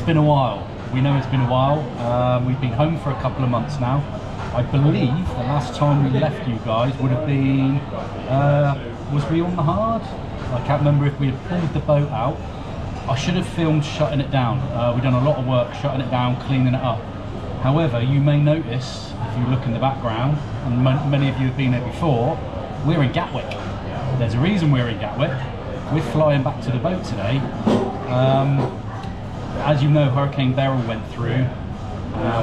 been a while. We know it's been a while. We've been home for a couple of months now. I believe the last time we left you guys would have been, was we on the hard? I can't remember if we had pulled the boat out. I should have filmed shutting it down. We've done a lot of work shutting it down, cleaning it up. However, you may notice, if you look in the background, and many of you have been there before, we're in Gatwick. There's a reason we're in Gatwick. We're flying back to the boat today. As you know, Hurricane Beryl went through.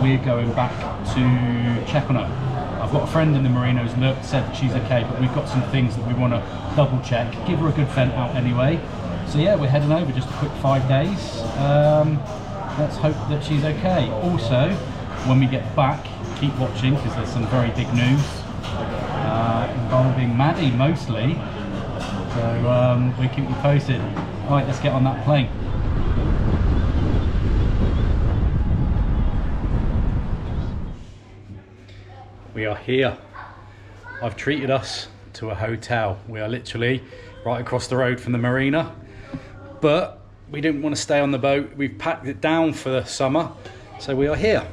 We're going back to check on her. I've got a friend in the marinos, looked, said that she's okay, but we've got some things that we want to double check, give her a good vent out anyway. So yeah, we're heading over, just a quick 5 days. Let's hope that she's okay. Also, when we get back, keep watching, because there's some very big news involving Maddie mostly. So we'll keep you posted. All right, let's get on that plane. We are here. I've treated us to a hotel. We are literally right across the road from the marina, but we didn't want to stay on the boat. We've packed it down for the summer, so we are here.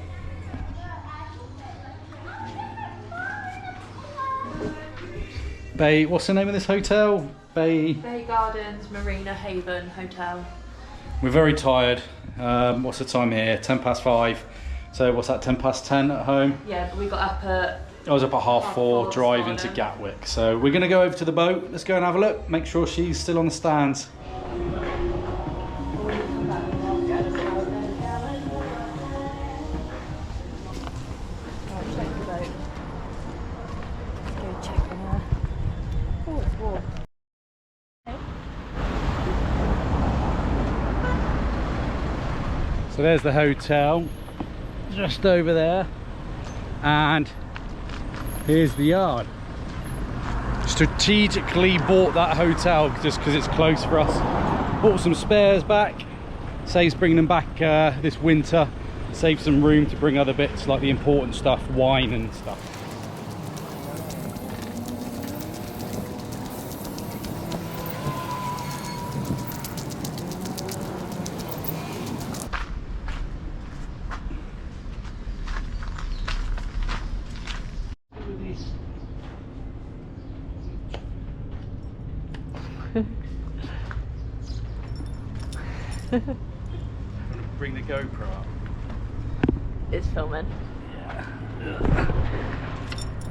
Bay, what's the name of this hotel? Bay Gardens Marina Haven Hotel. We're very tired. What's the time here? 5:10. So what's that, 10:10 at home? Yeah, but we got up at... I was up at half four driving to Gatwick. So we're going to go over to the boat. Let's go and have a look. Make sure she's still on the stands. So there's the hotel, just over there, and here's the yard. Strategically bought that hotel just because it's close for us. Bought some spares back, saves bringing them back this winter, saves some room to bring other bits like the important stuff, wine and stuff. Bring the GoPro up. It's filming. Yeah.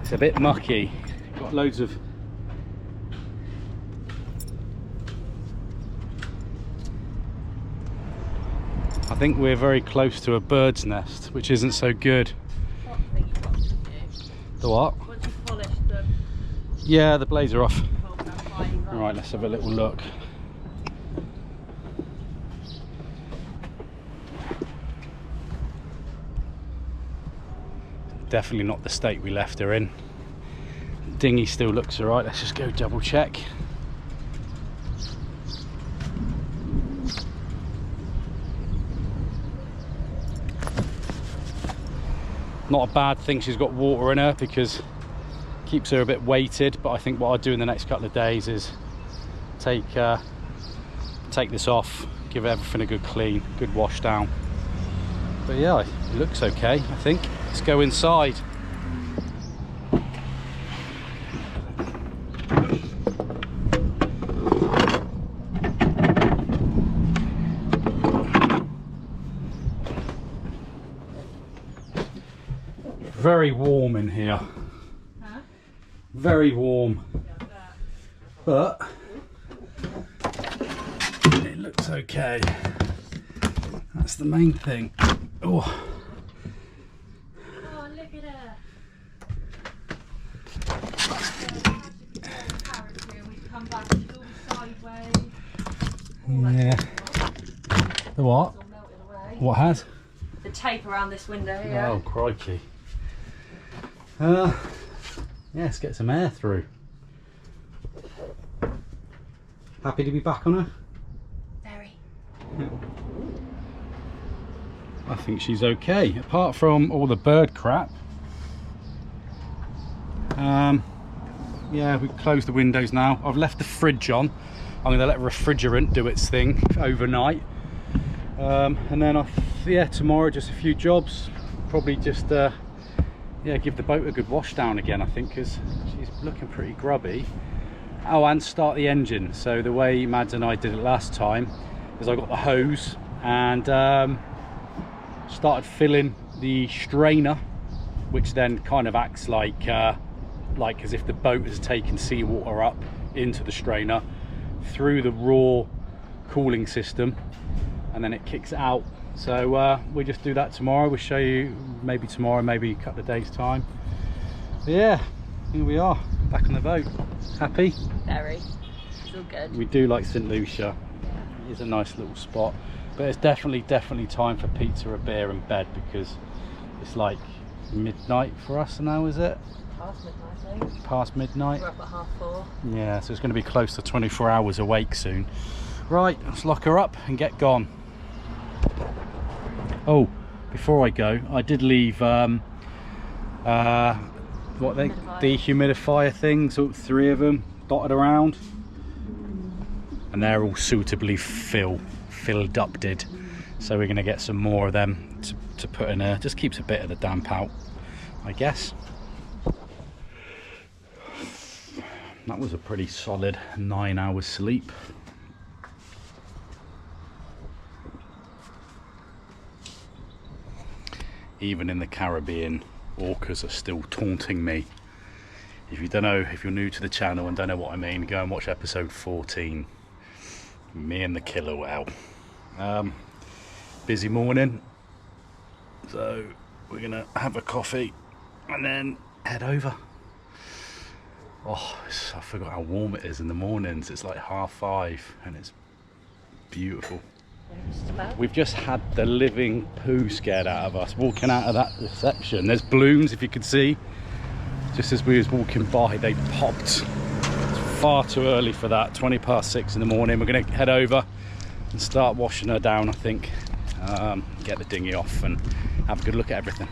It's a bit mucky. Got loads of... I think we're very close to a bird's nest, which isn't so good. The what? Once you polished them. Yeah, the blades are off. Alright, let's have a little look. Definitely not the state we left her in. Dinghy still looks alright. Let's just go double check. Not a bad thing she's got water in her, because keeps her a bit weighted, but I think what I'll do in the next couple of days is take this off, give everything a good clean, good wash down. But yeah, it looks okay, I think. Let's go inside. Very warm in here. Huh? Very warm. But it looks okay. That's the main thing. Oh. Look at her. Yeah. The what? What has? The tape around this window here. Oh, crikey. Yeah, let's get some air through. Happy to be back on her? Very. I think she's okay, apart from all the bird crap. Yeah, we've closed the windows now. I've left the fridge on. I'm going to let refrigerant do its thing overnight. And then yeah, tomorrow just a few jobs, probably just yeah, give the boat a good wash down again, I think, because she's looking pretty grubby. Oh, and start the engine. So the way Mads and I did it last time is I got the hose and started filling the strainer, which then kind of acts like as if the boat has taken seawater up into the strainer through the raw cooling system, and then it kicks it out. So we'll just do that tomorrow. We'll show you maybe tomorrow, maybe a couple of days time. But yeah, here we are, back on the boat. Happy? Very. It's all good. We do like St. Lucia. It is a nice little spot, but it's definitely time for pizza, a beer and bed, because it's like midnight for us now, is it? Past midnight, I think. Past midnight? We're up at 4:30. Yeah, so it's going to be close to 24 hours awake soon. Right, let's lock her up and get gone. Oh, before I go, I did leave dehumidifier things, all 3 of them dotted around, and they're all suitably filled up. So we're going to get some more of them to put in there. Just keeps a bit of the damp out, I guess. That was a pretty solid 9 hours sleep. Even in the Caribbean, orcas are still taunting me. If you don't know, if you're new to the channel and don't know what I mean, go and watch episode 14. Me and the killer whale. Busy morning, so we're gonna have a coffee and then head over. Oh, I forgot how warm it is in the mornings. It's like 5:30 and it's beautiful. We've just had the living poo scared out of us walking out of that reception. There's balloons, if you could see. Just as we was walking by, they popped. It's far too early for that. 6:20 in the morning. We're going to head over and start washing her down, I think. Get the dinghy off and have a good look at everything.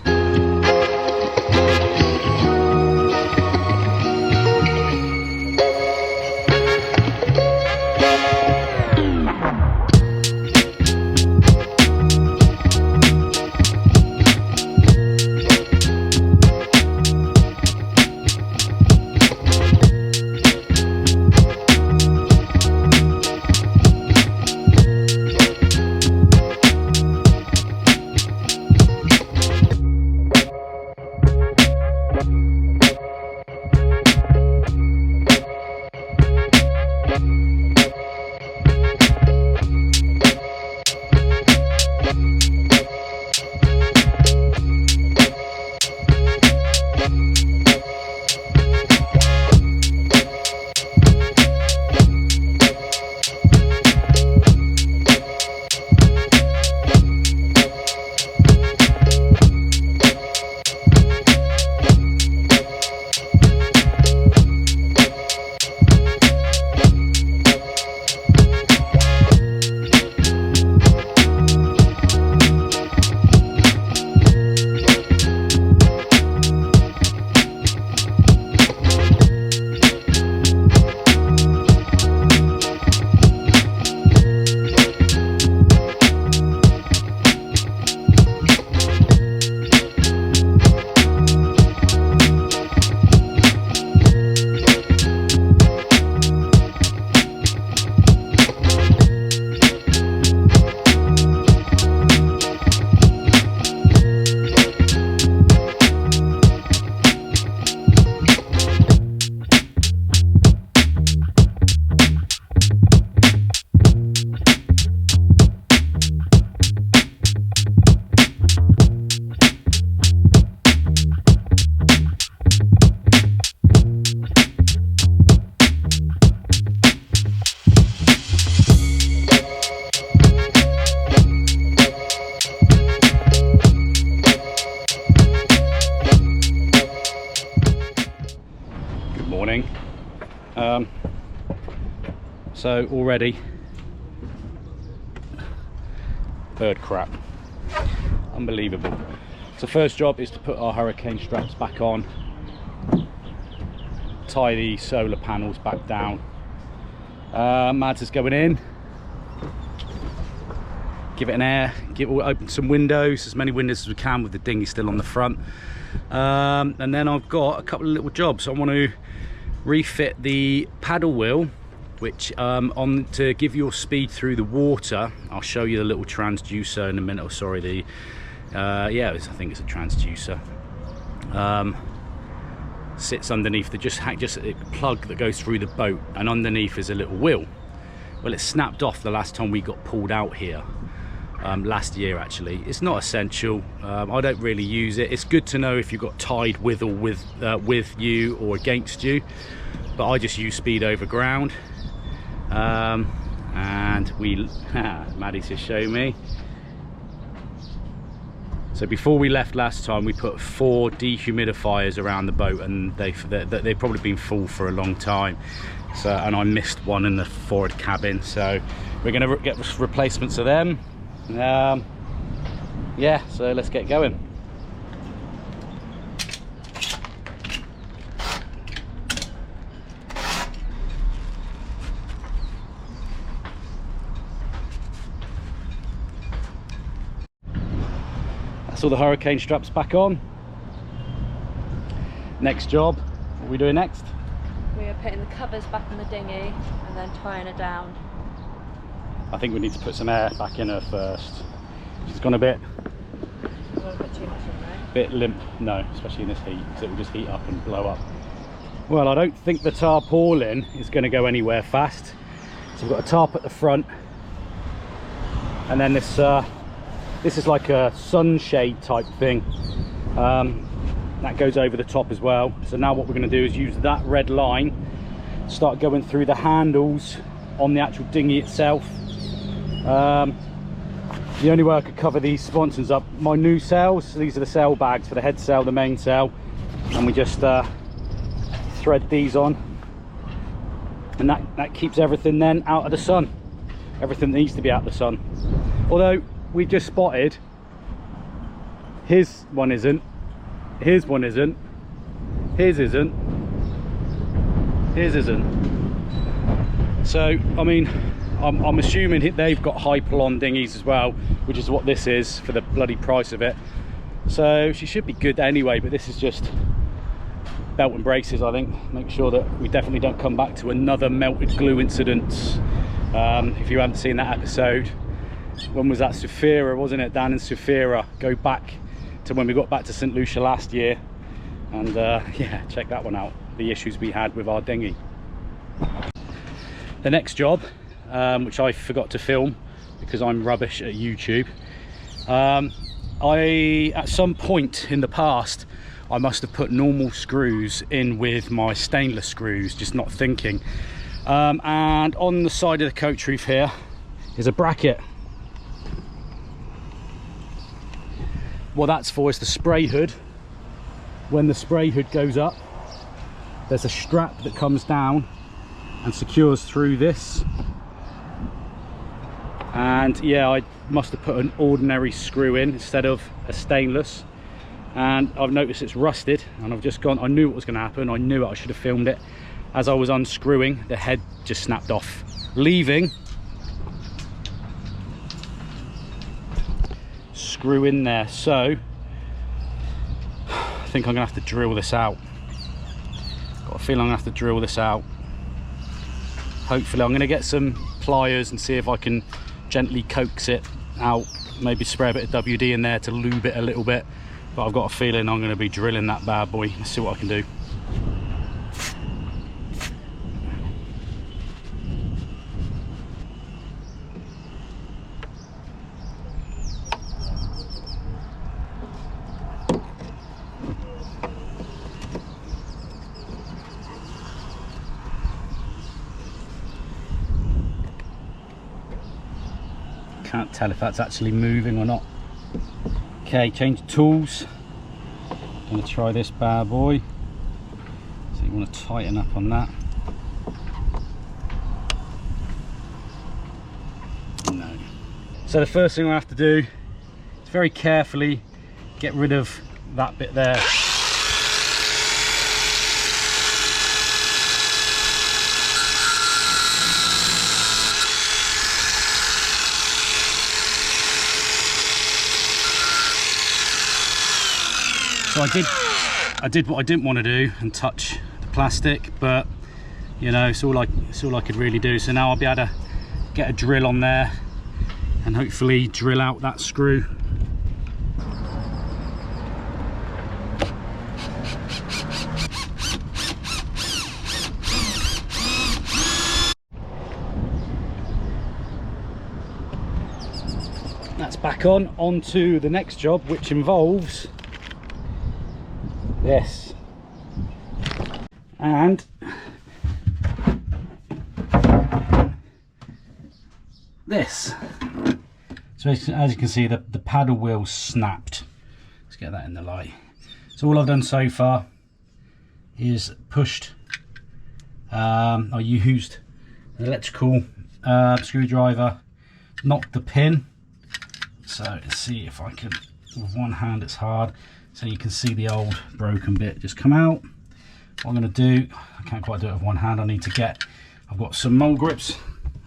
So already bird crap, unbelievable. So first job is to put our hurricane straps back on, tie the solar panels back down. Mads is going in, give it an air, open some windows, as many windows as we can with the dinghy still on the front. And then I've got a couple of little jobs. I want to refit the paddle wheel, which on to give your speed through the water. I'll show you the little transducer in a minute. Oh, sorry, the yeah, I think it's a transducer. Sits underneath the just a plug that goes through the boat, and underneath is a little wheel. Well, it snapped off the last time we got pulled out here, last year actually. It's not essential. I don't really use it. It's good to know if you've got tide with or with you or against you, but I just use speed over ground. And we Maddie's just showing me. So before we left last time, we put 4 dehumidifiers around the boat, and they've probably been full for a long time. So, and I missed one in the forward cabin, so we're going to get replacements of them. Yeah, so let's get going. That's all the hurricane straps back on. Next job, what are we doing next? We are putting the covers back on the dinghy and then tying it down. I think we need to put some air back in her first. She's gone a bit A little bit too much in there. bit limp, no, especially in this heat, because it will just heat up and blow up. Well, I don't think the tarpaulin is going to go anywhere fast. So we've got a tarp at the front, and then this is like a sunshade type thing that goes over the top as well. So now what we're going to do is use that red line, start going through the handles on the actual dinghy itself. The only way I could cover these sponsons up, my new sails, these are the sail bags for the head sail, the main sail, and we just thread these on, and that keeps everything then out of the sun. Everything needs to be out of the sun. Although we just spotted his one isn't, his one isn't, his isn't, his isn't. So I mean, I'm assuming they've got high plon dinghies as well, which is what this is for the bloody price of it. So she should be good anyway, but this is just belt and braces, I think. Make sure that we definitely don't come back to another melted glue incident. If you haven't seen that episode, when was that? Sufira, wasn't it? Down in Sufira. Go back to when we got back to St. Lucia last year, and yeah, check that one out, the issues we had with our dinghy. The next job, which I forgot to film because I'm rubbish at YouTube, at some point in the past I must have put normal screws in with my stainless screws, just not thinking. And on the side of the coach roof here is a bracket. What that's for is the spray hood. When the spray hood goes up, there's a strap that comes down and secures through this. And yeah, I must have put an ordinary screw in instead of a stainless, and I've noticed it's rusted, and I've just gone, I knew what was going to happen, I knew it, I should have filmed it. As I was unscrewing, the head just snapped off, leaving screw in there. So I think I'm gonna have to drill this out. Got a feeling I'm gonna have to drill this out. Hopefully I'm gonna get some pliers and see if I can gently coax it out, maybe spray a bit of WD in there to lube it a little bit, but I've got a feeling I'm going to be drilling that bad boy. Let's see what I can do. Can't tell if that's actually moving or not. Okay, change tools. I'm going to try this bad boy. So you want to tighten up on that. No. So the first thing I have to do is very carefully get rid of that bit there. So I did what I didn't want to do and touch the plastic, but you know, it's all I could really do. So now I'll be able to get a drill on there and hopefully drill out that screw. That's back on to the next job, which involves this. And this. So as you can see, the paddle wheel snapped. Let's get that in the light. So all I've done so far is pushed, I used an electrical screwdriver, knocked the pin. So let's see if I can, with one hand it's hard, so you can see the old broken bit just come out. What I'm going to do, I can't quite do it with one hand, I've got some mole grips.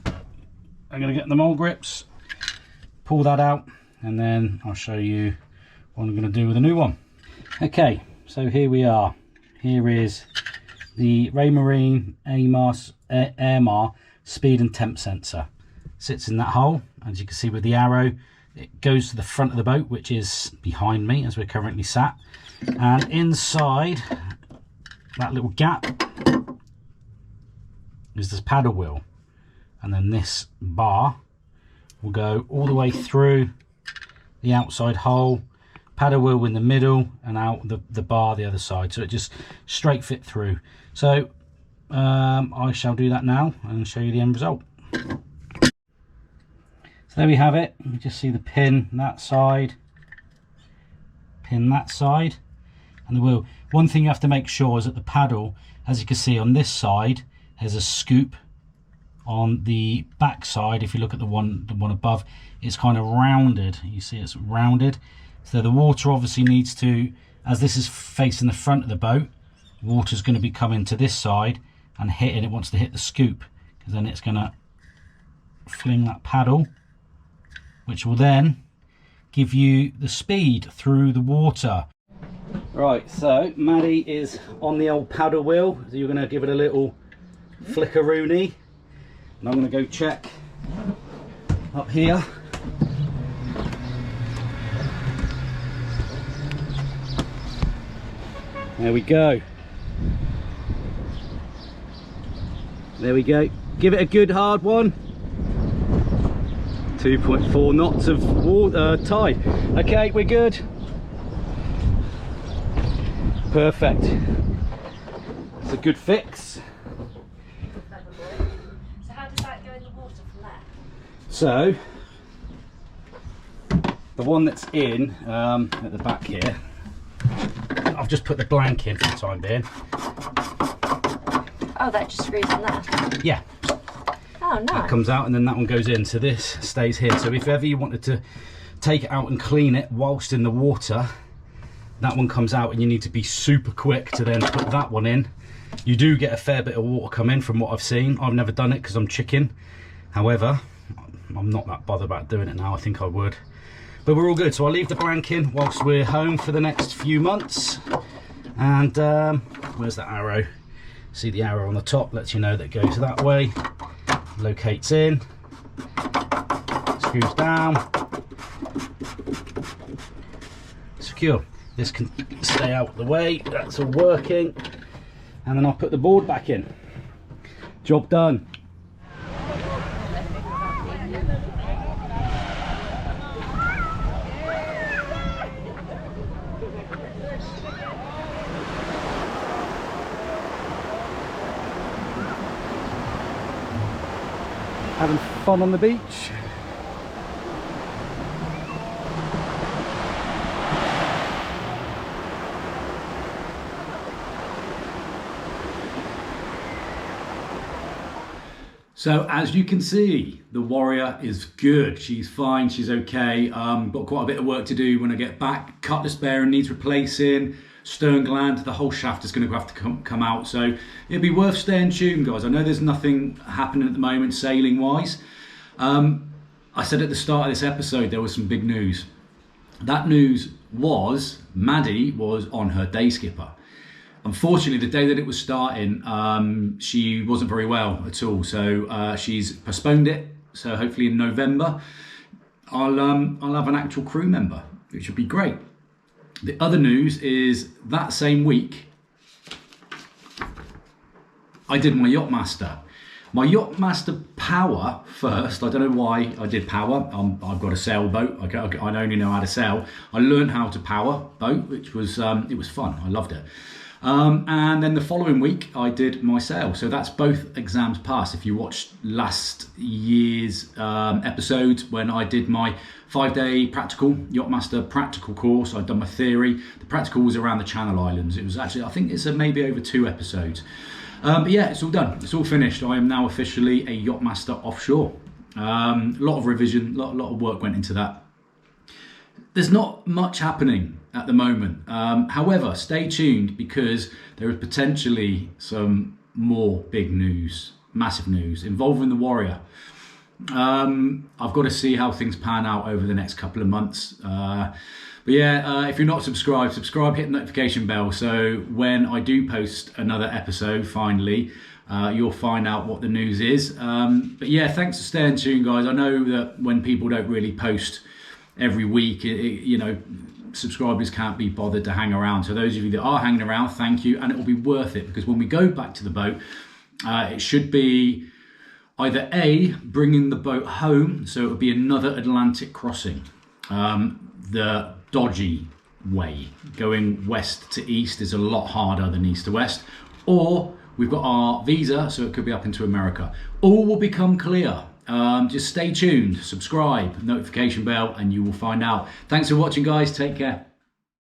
I'm going to get the mole grips, pull that out, and then I'll show you what I'm going to do with a new one. Okay, so here we are. Here is the Raymarine Airmar speed and temp sensor. Sits in that hole, as you can see with the arrow. It goes to the front of the boat, which is behind me as we're currently sat. And inside that little gap is this paddle wheel. And then this bar will go all the way through the outside hole, paddle wheel in the middle, and out the bar the other side. So it just straight fit through. So I shall do that now and show you the end result. So there we have it. You just see the pin that side, and the wheel. One thing you have to make sure is that the paddle, as you can see on this side, has a scoop. On the back side, if you look at the one above, it's kind of rounded. You see it's rounded. So the water obviously needs to, as this is facing the front of the boat, water's going to be coming to this side and hitting. It wants to hit the scoop, because then it's going to fling that paddle, which will then give you the speed through the water. Right, so Maddie is on the old paddle wheel. So you're going to give it a little flickaroony. And I'm going to go check up here. There we go. There we go. Give it a good hard one. 2.4 knots of water, tide. Okay, we're good. Perfect. It's a good fix. So the one that's in at the back here, I've just put the blank in for the time being. Oh, that just screws in there? Yeah. Oh, nice. That comes out and then that one goes in. So this stays here. So if ever you wanted to take it out and clean it whilst in the water, that one comes out and you need to be super quick to then put that one in. You do get a fair bit of water come in from what I've seen. I've never done it because I'm chicken. However, I'm not that bothered about doing it now. I think I would. But we're all good. So I'll leave the blank in whilst we're home for the next few months. And where's that arrow? See the arrow on the top lets you know that it goes that way. Locates in. Screws down. Secure. This can stay out of the way. That's all working. And then I'll put the board back in. Job done. Having fun on the beach. So as you can see, the Warrior is good. She's fine, she's okay. Got quite a bit of work to do when I get back. Cutlass bearing needs replacing. Stern gland, the whole shaft is going to have to come out. So it'd be worth staying tuned, guys. I know there's nothing happening at the moment sailing wise. I said at the start of this episode there was some big news. that news was Maddie was on her day skipper. Unfortunately, the day that it was starting, she wasn't very well at all, so she's postponed it. So hopefully in November, I'll have an actual crew member, which would be great. The other news is that same week, I did my Yachtmaster. My Yachtmaster Power first. I don't know why I did Power. I've got a sailboat. I only know how to sail. I learned how to power boat, which was it was fun. I loved it. And then the following week I did my sail. So that's both exams passed. If you watched last year's episode when I did my 5-day practical, Yachtmaster practical course, I'd done my theory. The practical was around the Channel Islands. It was actually, I think it's maybe over 2 episodes. But yeah, it's all done. It's all finished. I am now officially a Yachtmaster offshore. A lot of revision, a lot of work went into that. There's not much happening at the moment. However, stay tuned because there is potentially some more big news, massive news involving the Warrior. I've got to see how things pan out over the next couple of months. But yeah, if you're not subscribed, subscribe, hit the notification bell. So when I do post another episode, finally, you'll find out what the news is. But yeah, thanks for staying tuned, guys. I know that when people don't really post every week, you know, subscribers can't be bothered to hang around. So those of you that are hanging around, thank you. And it will be worth it because when we go back to the boat, it should be either A, bringing the boat home. So it would be another Atlantic crossing. The dodgy way, going west to east, is a lot harder than east to west. Or we've got our visa, so it could be up into America. All will become clear. Just stay tuned, subscribe, notification bell, and you will find out. Thanks for watching, guys. Take care.